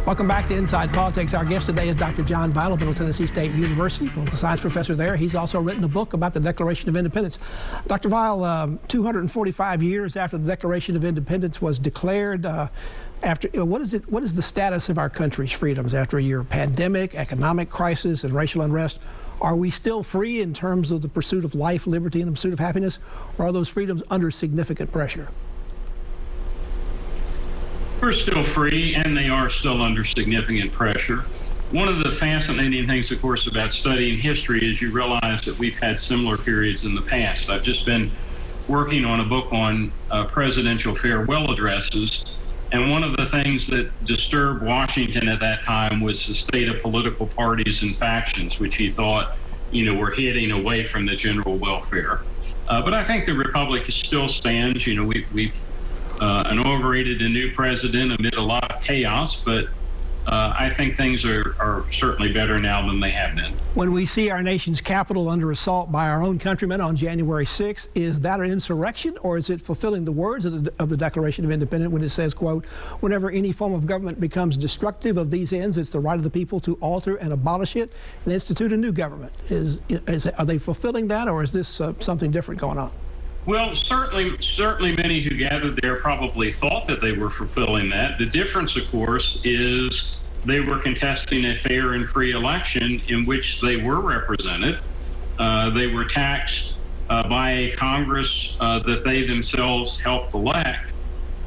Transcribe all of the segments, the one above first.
Welcome back to Inside Politics. Our guest today is Dr. John Vital, Middle Tennessee State University, political science professor there. He's also written a book about the Declaration of Independence. Dr. Vital, 245 years after the Declaration of Independence was declared, what is the status of our country's freedoms after a year of pandemic, economic crisis, and racial unrest? Are we still free in terms of the pursuit of life, liberty, and the pursuit of happiness, or are those freedoms under significant pressure? We're still free, and they are still under significant pressure. One of the fascinating things, of course, about studying history is you realize that we've had similar periods in the past. I've just been working on a book on presidential farewell addresses, and one of the things that disturbed Washington at that time was the state of political parties and factions, which he thought, were heading away from the general welfare. But I think the Republic still stands. We've inaugurated a new president amid a lot of chaos, but I think things are certainly better now than they have been. When we see our nation's capital under assault by our own countrymen on January 6th, is that an insurrection, or is it fulfilling the words of the Declaration of Independence when it says, quote, whenever any form of government becomes destructive of these ends, it's the right of the people to alter and abolish it and institute a new government? Are they fulfilling that, or is this something different going on? Well, certainly many who gathered there probably thought that they were fulfilling that. The difference, of course, is they were contesting a fair and free election in which they were represented. They were taxed by a Congress that they themselves helped elect.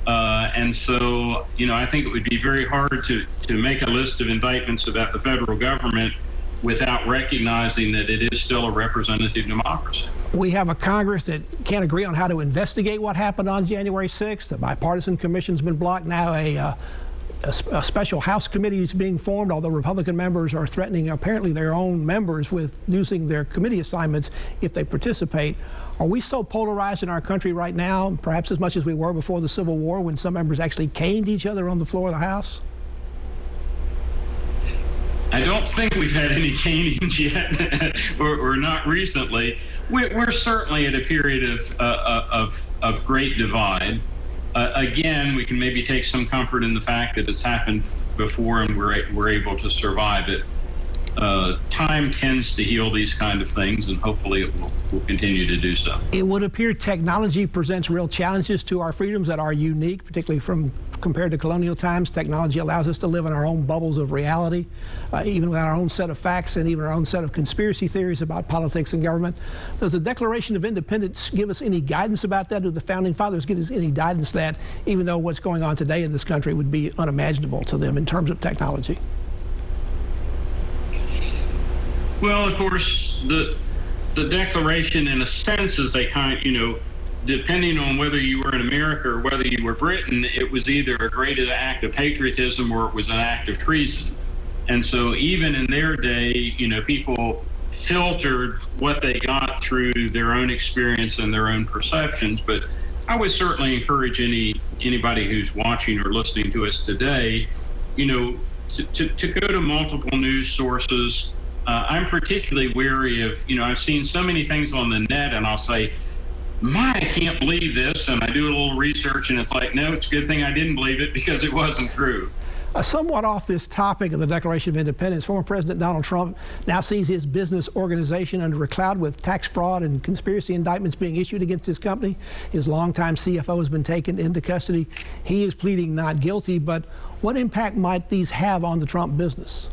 And so, I think it would be very hard to make a list of indictments about the federal government without recognizing that it is still a representative democracy. We have a Congress that can't agree on how to investigate what happened on January 6th. The bipartisan commission's been blocked. Now a special House committee is being formed, although Republican members are threatening apparently their own members with losing their committee assignments if they participate. Are we so polarized in our country right now, perhaps as much as we were before the Civil War, when some members actually caned each other on the floor of the House? I don't think we've had any canings yet, or not recently. We're certainly at a period of great divide. Again, we can maybe take some comfort in the fact that it's happened before and we're able to survive it. Time tends to heal these kind of things, and hopefully it will continue to do so. It would appear technology presents real challenges to our freedoms that are unique, particularly compared to colonial times. Technology allows us to live in our own bubbles of reality, even with our own set of facts and even our own set of conspiracy theories about politics and government. Does the Declaration of Independence give us any guidance about that? Do the Founding Fathers give us any guidance that, even though what's going on today in this country would be unimaginable to them in terms of technology? Well, of course, the Declaration, in a sense, is a kind, depending on whether you were in America or whether you were Britain, it was either a great act of patriotism or it was an act of treason. And so even in their day, people filtered what they got through their own experience and their own perceptions. But I would certainly encourage anybody who's watching or listening to us today, to go to multiple news sources. I'm particularly wary of, I've seen so many things on the net, and I'll say, I can't believe this, and I do a little research, and it's like, no, it's a good thing I didn't believe it because it wasn't true. Somewhat off this topic of the Declaration of Independence, former President Donald Trump now sees his business organization under a cloud with tax fraud and conspiracy indictments being issued against his company. His longtime CFO has been taken into custody. He is pleading not guilty, but what impact might these have on the Trump business?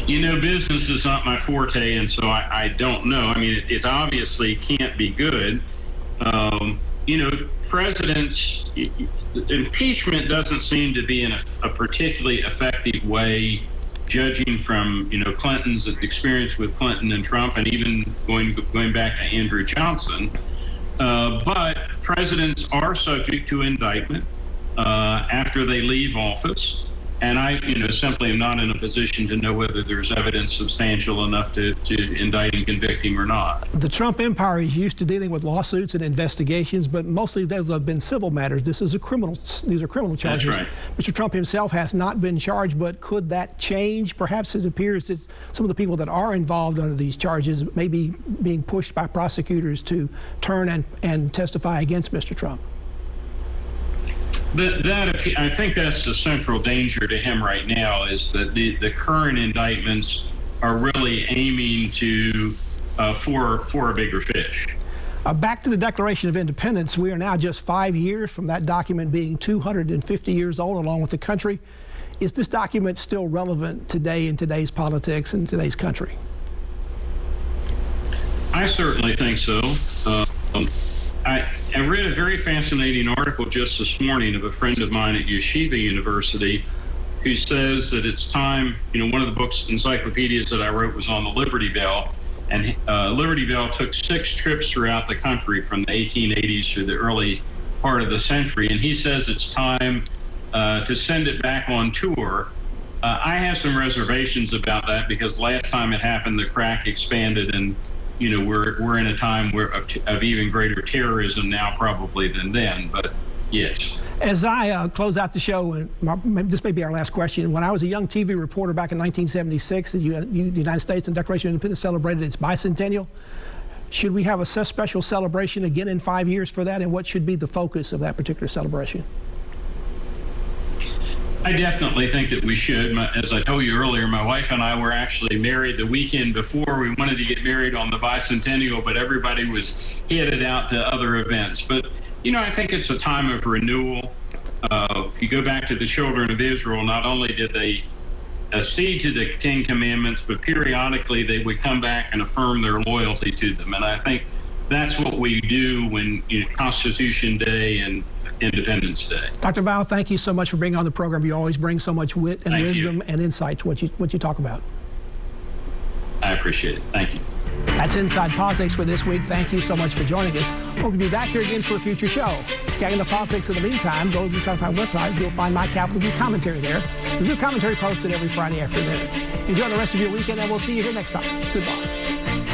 Business is not my forte, and so I don't know. I mean, it obviously can't be good. Presidents, impeachment doesn't seem to be a particularly effective way, judging from, Clinton's experience with Clinton and Trump, and even going back to Andrew Johnson. But presidents are subject to indictment after they leave office. And I, simply am not in a position to know whether there's evidence substantial enough to indict and convict him or not. The Trump empire is used to dealing with lawsuits and investigations, but mostly those have been civil matters. These are criminal charges. That's right. Mr. Trump himself has not been charged, but could that change? Perhaps it appears that some of the people that are involved under these charges may be being pushed by prosecutors to turn and testify against Mr. Trump. I think that's the central danger to him right now, is that the current indictments are really aiming to for a bigger fish. Back to the Declaration of Independence. We are now just 5 years from that document being 250 years old, along with the country. Is this document still relevant today in today's politics and today's country? I certainly think so. I read a very fascinating article just this morning of a friend of mine at Yeshiva University who says that it's time, one of the books, encyclopedias that I wrote was on the Liberty Bell. And Liberty Bell took 6 trips throughout the country from the 1880s through the early part of the century. And he says it's time to send it back on tour. I have some reservations about that, because last time it happened, the crack expanded, and we're in a time of even greater terrorism now probably than then. But yes. As I close out the show, and this may be our last question, when I was a young TV reporter back in 1976, the United States and Declaration of Independence celebrated its bicentennial. Should we have a special celebration again in 5 years for that, and what should be the focus of that particular celebration? I definitely think that we should. As I told you earlier, my wife and I were actually married the weekend before. We wanted to get married on the bicentennial, but everybody was headed out to other events. But I think it's a time of renewal. If you go back to the children of Israel, not only did they accede to the 10 Commandments, but periodically they would come back and affirm their loyalty to them. And I think that's what we do when Constitution Day and Independence Day. Dr. Weil, thank you so much for being on the program. You always bring so much wit and wisdom and insight to what you talk about. I appreciate it. Thank you. That's Inside Politics for this week. Thank you so much for joining us. Hope to be back here again for a future show. Getting the politics in the meantime, go to the Southside website. You'll find my Capital View commentary there. There's a new commentary posted every Friday afternoon. Enjoy the rest of your weekend, and we'll see you here next time. Goodbye.